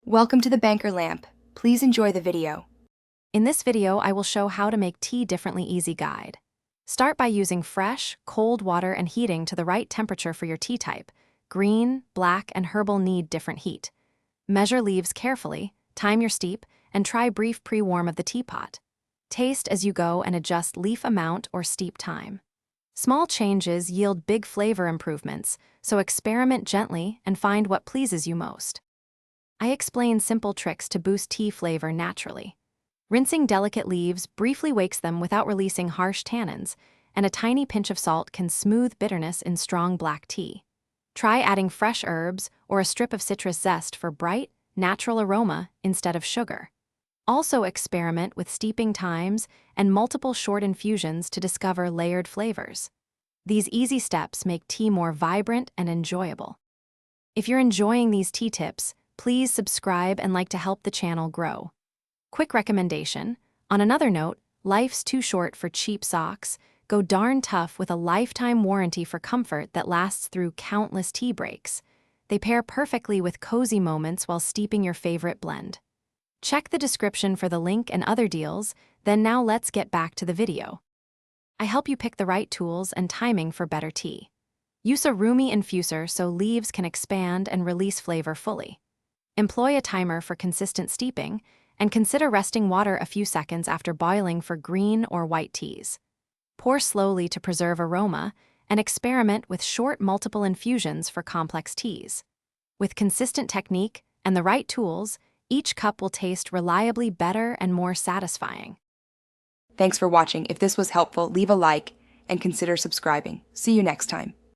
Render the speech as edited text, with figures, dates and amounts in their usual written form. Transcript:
Welcome to the Banker Lamp. Please enjoy the video. In this video, I will show how to make tea differently easy guide. Start by using fresh, cold water and heating to the right temperature for your tea type. Green, black, and herbal need different heat. Measure leaves carefully, time your steep, and try brief pre-warm of the teapot. Taste as you go and adjust leaf amount or steep time. Small changes yield big flavor improvements, so experiment gently and find what pleases you most. I explain simple tricks to boost tea flavor naturally. Rinsing delicate leaves briefly wakes them without releasing harsh tannins, and a tiny pinch of salt can smooth bitterness in strong black tea. Try adding fresh herbs or a strip of citrus zest for bright, natural aroma instead of sugar. Also experiment with steeping times and multiple short infusions to discover layered flavors. These easy steps make tea more vibrant and enjoyable. If you're enjoying these tea tips, please subscribe and like to help the channel grow. Quick recommendation: on another note, life's too short for cheap socks. Go darn tough with a lifetime warranty for comfort that lasts through countless tea breaks. They pair perfectly with cozy moments while steeping your favorite blend. Check the description for the link and other deals, then now let's get back to the video. I help you pick the right tools and timing for better tea. Use a roomy infuser so leaves can expand and release flavor fully. Employ a timer for consistent steeping, and consider resting water a few seconds after boiling for green or white teas. Pour slowly to preserve aroma, and experiment with short multiple infusions for complex teas. With consistent technique and the right tools, each cup will taste reliably better and more satisfying. Thanks for watching. If this was helpful, leave a like and consider subscribing. See you next time.